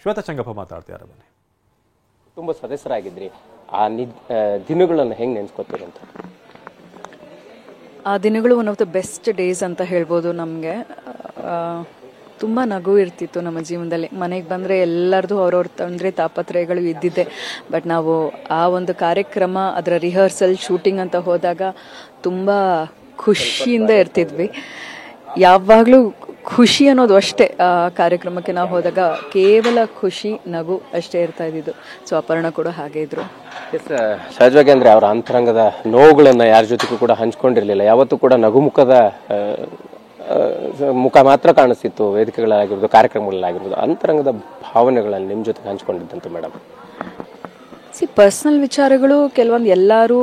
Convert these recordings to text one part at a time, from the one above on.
ಶ್ವೇತಾ ಚಂಗಪ್ಪ ಮಾತಾಡ್ತಿದ್ದಾರೆ ಬನ್ನಿ. ತುಂಬ ಸದಸ್ಯರಾಗಿದ್ರಿ, ಆ ದಿನಗಳನ್ನು ಹೆಂಗೆ ನೆನೆಸ್ಕೊತೀರಿ ಅಂತ? ಆ ದಿನಗಳು one of the best days ಅಂತ ಹೇಳ್ಬೋದು. ನಮಗೆ ತುಂಬ ನಗು ಇರ್ತಿತ್ತು ನಮ್ಮ ಜೀವನದಲ್ಲಿ. ಮನೆಗೆ ಬಂದರೆ ಎಲ್ಲರದು ಅವ್ರವ್ರ ತೊಂದರೆ ತಾಪತ್ರಯಗಳು ಇದ್ದಿದ್ದೆ. ಬಟ್ ನಾವು ಆ ಒಂದು ಕಾರ್ಯಕ್ರಮ, ಅದರ ರಿಹರ್ಸಲ್, ಶೂಟಿಂಗ್ ಅಂತ ಹೋದಾಗ ತುಂಬ ಖುಷಿಯಿಂದ ಇರ್ತಿದ್ವಿ. ಯಾವಾಗಲೂ ಖುಷಿ ಅನ್ನೋದು ಅಷ್ಟೇ. ಆ ಕಾರ್ಯಕ್ರಮಕ್ಕೆ ನಾವು ಹೋದಾಗ ಕೇವಲ ಖುಷಿ, ನಗು ಅಷ್ಟೇ ಇರ್ತಾ ಇದ್ದಿದ್ದು. ಸೊ ಅಪರ್ಣ ಕೂಡ ಹಾಗೆ ಇದ್ರು. ಸಹಜವಾಗಿ ಅಂದರೆ ಅವರ ಅಂತರಂಗದ ನೋವುಗಳನ್ನು ಯಾರ ಜೊತೆಗೂ ಕೂಡ ಹಂಚ್ಕೊಂಡಿರಲಿಲ್ಲ. ಯಾವತ್ತೂ ಕೂಡ ನಗುಮುಖದ ಮುಖ ಮಾತ್ರ ಕಾಣಿಸ್ತಿತ್ತು, ವೇದಿಕೆಗಳಾಗಿರ್ಬೋದು, ಕಾರ್ಯಕ್ರಮಗಳಾಗಿರ್ಬೋದು. ಅಂತರಂಗದ ಭಾವನೆಗಳನ್ನು ನಿಮ್ಮ ಜೊತೆಗೆ ಹಂಚ್ಕೊಂಡಿದ್ದಂತೆ ಮೇಡಮ್? ಪರ್ಸನಲ್ ವಿಚಾರಗಳು ಕೆಲವೊಂದು ಎಲ್ಲರೂ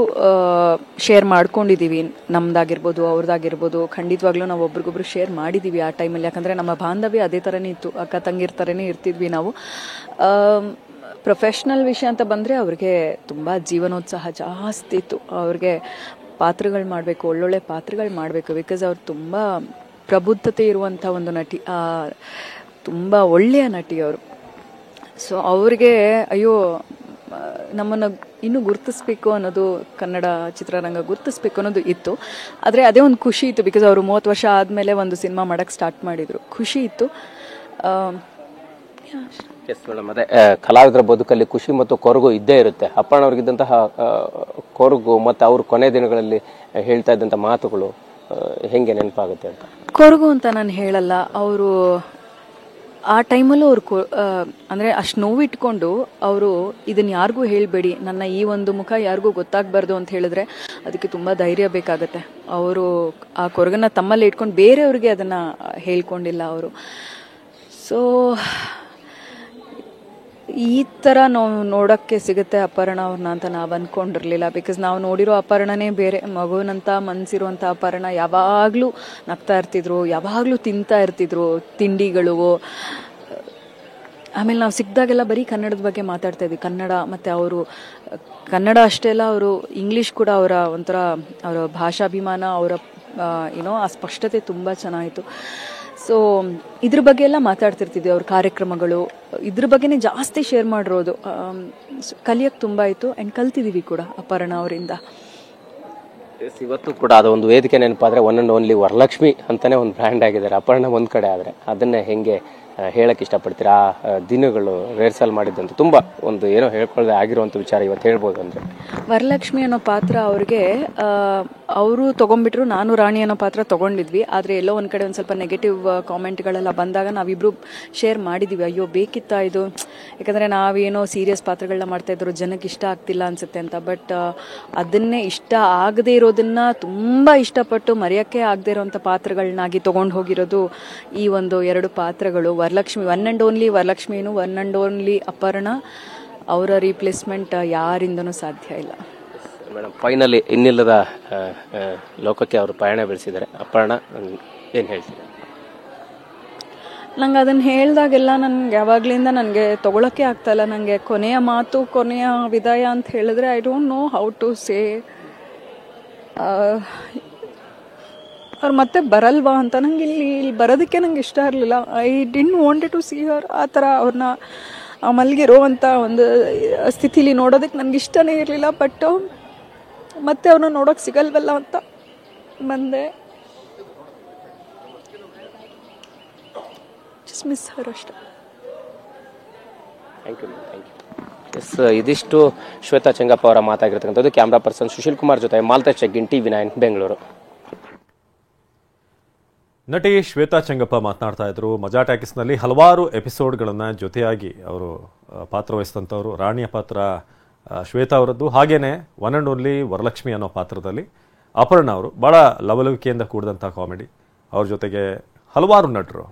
ಶೇರ್ ಮಾಡ್ಕೊಂಡಿದ್ದೀವಿ. ನಮ್ದಾಗಿರ್ಬೋದು, ಅವ್ರದ್ದಾಗಿರ್ಬೋದು. ಖಂಡಿತವಾಗ್ಲೂ ನಾವು ಒಬ್ರಿಗೊಬ್ರು ಶೇರ್ ಮಾಡಿದ್ದೀವಿ ಆ ಟೈಮಲ್ಲಿ. ಯಾಕಂದರೆ ನಮ್ಮ ಬಾಂಧವ್ಯ ಅದೇ ಥರನೇ ಇತ್ತು, ಅಕ್ಕ ತಂಗಿರ ಥರನೇ ಇರ್ತಿದ್ವಿ ನಾವು. ಪ್ರೊಫೆಷ್ನಲ್ ವಿಷಯ ಅಂತ ಬಂದರೆ ಅವ್ರಿಗೆ ತುಂಬ ಜೀವನೋತ್ಸಾಹ ಜಾಸ್ತಿ ಇತ್ತು. ಅವ್ರಿಗೆ ಪಾತ್ರಗಳು ಮಾಡಬೇಕು, ಒಳ್ಳೊಳ್ಳೆ ಪಾತ್ರಗಳು ಮಾಡಬೇಕು. ಬಿಕಾಸ್ ಅವ್ರು ತುಂಬ ಪ್ರಬುದ್ಧತೆ ಇರುವಂಥ ಒಂದು ನಟಿ, ತುಂಬ ಒಳ್ಳೆಯ ನಟಿ ಅವರು. ಸೊ ಅವ್ರಿಗೆ ಅಯ್ಯೋ ನಮ್ಮನ್ನು ಇನ್ನೂ ಗುರುತಿಸ್ಬೇಕು ಅನ್ನೋದು, ಕನ್ನಡ ಚಿತ್ರರಂಗ ಗುರುತಿಸ್ಬೇಕು ಅನ್ನೋದು ಇತ್ತು. ಆದರೆ ಅದೇ ಒಂದು ಖುಷಿ ಇತ್ತು. ಬಿಕಾಸ್ ಅವರು 30 ವರ್ಷ ಆದಮೇಲೆ ಒಂದು ಸಿನಿಮಾ ಮಾಡೋಕ್ಕೆ ಸ್ಟಾರ್ಟ್ ಮಾಡಿದರು. ಖುಷಿ ಇತ್ತು. ಎಸ್ ಮೇಡಮ್, ಅದೇ ಕಲಾವಿದರ ಬದುಕಲ್ಲಿ ಖುಷಿ ಮತ್ತು ಕೊರಗು ಇದ್ದೇ ಇರುತ್ತೆ. ಅಪ್ಪಣ್ಣ ಅವ್ರಿಗಿದ್ದಂತಹ ಕೊರಗು ಮತ್ತು ಅವ್ರ ಕೊನೆ ದಿನಗಳಲ್ಲಿ ಹೇಳ್ತಾ ಇದ್ದಂಥ ಮಾತುಗಳು ಹೆಂಗೆ ನೆನಪಾಗುತ್ತೆ ಅಂತ? ಕೊರಗು ಅಂತ ನಾನು ಹೇಳಲ್ಲ. ಅವರು ಆ ಟೈಮಲ್ಲೂ ಅವ್ರು ಅಂದರೆ ಅಷ್ಟು ನೋವಿಟ್ಕೊಂಡು ಅವರು ಇದನ್ನು ಯಾರಿಗೂ ಹೇಳಬೇಡಿ, ನನ್ನ ಈ ಒಂದು ಮುಖ ಯಾರಿಗೂ ಗೊತ್ತಾಗಬಾರ್ದು ಅಂತ ಹೇಳಿದ್ರೆ ಅದಕ್ಕೆ ತುಂಬ ಧೈರ್ಯ ಬೇಕಾಗತ್ತೆ. ಅವರು ಆ ಕೊರಗನ್ನು ತಮ್ಮಲ್ಲಿ ಇಟ್ಕೊಂಡು ಬೇರೆಯವ್ರಿಗೆ ಅದನ್ನು ಹೇಳ್ಕೊಂಡಿಲ್ಲ ಅವರು. ಸೊ ಈ ಥರ ನೋಡೋಕ್ಕೆ ಸಿಗುತ್ತೆ ಅಪರ್ಣ ಅವ್ರನ್ನ ಅಂತ ನಾವು ಅಂದ್ಕೊಂಡಿರಲಿಲ್ಲ. ಬಿಕಾಸ್ ನಾವು ನೋಡಿರೋ ಅಪರ್ಣನೇ ಬೇರೆ. ಮಗುವಿನಂಥ ಮನಸ್ಸಿರುವಂಥ ಅಪರ್ಣ ಯಾವಾಗಲೂ ನಗ್ತಾ ಇರ್ತಿದ್ರು, ಯಾವಾಗಲೂ ತಿಂತಾ ಇರ್ತಿದ್ರು ತಿಂಡಿಗಳು. ಆಮೇಲೆ ನಾವು ಸಿಕ್ಕಿದಾಗೆಲ್ಲ ಬರೀ ಕನ್ನಡದ ಬಗ್ಗೆ ಮಾತಾಡ್ತಾ ಇದ್ವಿ. ಕನ್ನಡ ಮತ್ತು ಅವರು ಕನ್ನಡ ಅಷ್ಟೇ ಅಲ್ಲ, ಅವರು ಇಂಗ್ಲೀಷ್ ಕೂಡ ಅವರ ಒಂಥರ ಅವರ ಭಾಷಾಭಿಮಾನ, ಅವರ ಆ ಸ್ಪಷ್ಟತೆ ತುಂಬ ಚೆನ್ನಾಯಿತು. ಸೊ ಇದ್ರ ಬಗ್ಗೆ ಎಲ್ಲ ಮಾತಾಡ್ತಿರ್ತಿದ್ವಿ. ಅವ್ರ ಕಾರ್ಯಕ್ರಮಗಳು ಇದ್ರ ಬಗ್ಗೆನೇ ಜಾಸ್ತಿ ಶೇರ್ ಮಾಡಿರೋದು. ಕಲಿಯೋಕ್ಕೆ ತುಂಬ ಆಯಿತು ಆ್ಯಂಡ್ ಕಲ್ತಿದ್ದೀವಿ ಕೂಡ ಅಪರ್ಣ ಅವರಿಂದ. ಇವತ್ತು ಕೂಡ ಅದು ಒಂದು ವೇದಿಕೆ ನೆನಪಾದರೆ ಒನ್ ಆ್ಯಂಡ್ ಓನ್ಲಿ ವರಲಕ್ಷ್ಮಿ ಅಂತಲೇ ಒಂದು ಬ್ರ್ಯಾಂಡ್ ಆಗಿದ್ದಾರೆ. ಅಪರ್ಣ ಒಂದು ಕಡೆ ಆದರೆ ಅದನ್ನೇ ಹೆಂಗೆ ಹೇಳಕ್ಕೆ ಇಷ್ಟಪಡ್ತೀರಾ? ಆ ದಿನಗಳು ರಿಹರ್ಸಲ್ ಮಾಡಿದ್ದಂತ ತುಂಬ ಒಂದು ಏನೋ ಹೇಳ್ಕೊಳ್ಳದೆ ಆಗಿರುವಂಥ ವಿಚಾರ ಇವತ್ತು ಹೇಳ್ಬೋದು ಅಂದರೆ, ವರಲಕ್ಷ್ಮಿ ಅನ್ನೋ ಪಾತ್ರ ಅವ್ರಿಗೆ ಅವರು ತೊಗೊಂಡ್ಬಿಟ್ರು, ನಾನು ರಾಣಿ ಅನ್ನೋ ಪಾತ್ರ ತೊಗೊಂಡಿದ್ವಿ. ಆದರೆ ಎಲ್ಲೋ ಒಂದು ಕಡೆ ಒಂದು ಸ್ವಲ್ಪ ನೆಗೆಟಿವ್ ಕಾಮೆಂಟ್ಗಳೆಲ್ಲ ಬಂದಾಗ ನಾವಿಬ್ಬರು ಶೇರ್ ಮಾಡಿದ್ದೀವಿ, ಅಯ್ಯೋ ಬೇಕಿತ್ತಾ ಇದು, ಯಾಕಂದರೆ ನಾವೇನೋ ಸೀರಿಯಸ್ ಪಾತ್ರಗಳನ್ನ ಮಾಡ್ತಾಯಿದ್ರು, ಜನಕ್ಕೆ ಇಷ್ಟ ಆಗ್ತಿಲ್ಲ ಅನಿಸುತ್ತೆ ಅಂತ. ಬಟ್ ಅದನ್ನೇ ಇಷ್ಟ ಆಗದೇ ಇರೋದನ್ನು ತುಂಬ ಇಷ್ಟಪಟ್ಟು ಮರೆಯೋಕ್ಕೆ ಆಗದೆ ಇರೋವಂಥ ಪಾತ್ರಗಳನ್ನಾಗಿ ತೊಗೊಂಡು ಹೋಗಿರೋದು ಈ ಒಂದು 2 ಪಾತ್ರಗಳು. ವರಲಕ್ಷ್ಮಿ ಒನ್ ಆ್ಯಂಡ್ ಓನ್ಲಿ ವರಲಕ್ಷ್ಮಿನು, ಒನ್ ಆ್ಯಂಡ್ ಓನ್ಲಿ ಅಪರ್ಣ. ಅವರ ರೀಪ್ಲೇಸ್ಮೆಂಟ್ ಯಾರಿಂದನೂ ಸಾಧ್ಯ ಇಲ್ಲ. ಮೇಡಮ್, ಫೈನಲಿ ಇನ್ನಿಲ್ಲದ ಲೋಕಕ್ಕೆ ಅವರು ಪಯಣ ಬೆಳೆಸಿದ್ದಾರೆ. ಅಪರ್ಣ ಏನು ಹೇಳ್ತೀವಿ? ನಂಗೆ ಅದನ್ನು ಹೇಳಿದಾಗೆಲ್ಲ ನನಗೆ ಯಾವಾಗಲಿಂದ ನನಗೆ ತೊಗೊಳಕ್ಕೆ ಆಗ್ತಾಯಿಲ್ಲ. ನನಗೆ ಕೊನೆಯ ಮಾತು, ಕೊನೆಯ ವಿದಾಯ ಅಂತ ಹೇಳಿದ್ರೆ I don't know how to say. ಅವ್ರು ಮತ್ತೆ ಬರಲ್ವಾ ಅಂತ ನಂಗೆ ಇಲ್ಲಿ ಬರೋದಕ್ಕೆ ನಂಗೆ ಇಷ್ಟ ಇರಲಿಲ್ಲ. I didn't wanted to see her. ಆ ಥರ ಅವ್ರನ್ನ ಮಲಗಿರೋವಂಥ ಒಂದು ಸ್ಥಿತಿಲಿ ನೋಡೋದಕ್ಕೆ ನನಗೆ ಇಷ್ಟನೇ ಇರಲಿಲ್ಲ. ಬಟ್ ಮತ್ತೆ ಅವ್ರನ್ನ ನೋಡೋಕೆ ಸಿಗಲ್ವಲ್ಲ ಅಂತ ಬಂದೆ. ಜಸ್ಟ್ ಮಿಸ್ ಹರ್ ಅಷ್ಟೆ. Thank you. ಎಸ್, ಇದಿಷ್ಟು ಶ್ವೇತಾ ಚಂಗಪ್ಪ ಅವರ ಮಾತಾಗಿರ್ತಕ್ಕಂಥದ್ದು. ಕ್ಯಾಮ್ರಾ ಪರ್ಸನ್ ಸುಶೀಲ್ ಕುಮಾರ್ ಜೊತೆ ಮಾಲ್ತೇಶ್ ಜಗ್ಗಿನ್, TV9 ಬೆಂಗಳೂರು. ನಟಿ ಶ್ವೇತಾ ಚಂಗಪ್ಪ ಮಾತನಾಡ್ತಾ ಇದ್ರು. ಮಜಾ ಟ್ಯಾಕಿಸ್ನಲ್ಲಿ ಹಲವಾರು ಎಪಿಸೋಡ್ಗಳನ್ನು ಜೊತೆಯಾಗಿ ಅವರು ಪಾತ್ರವಹಿಸಿದಂಥವ್ರು. ರಾಣಿಯ ಪಾತ್ರ ಶ್ವೇತಾ ಅವರದ್ದು, ಹಾಗೇನೆ ಒನ್ ಆ್ಯಂಡ್ ಓನ್ಲಿ ವರಲಕ್ಷ್ಮಿ ಅನ್ನೋ ಪಾತ್ರದಲ್ಲಿ ಅಪರ್ಣ ಅವರು. ಭಾಳ ಲವಲವಿಕೆಯಿಂದ ಕೂಡಿದಂಥ ಕಾಮಿಡಿ. ಅವ್ರ ಜೊತೆಗೆ ಹಲವಾರು ನಟರು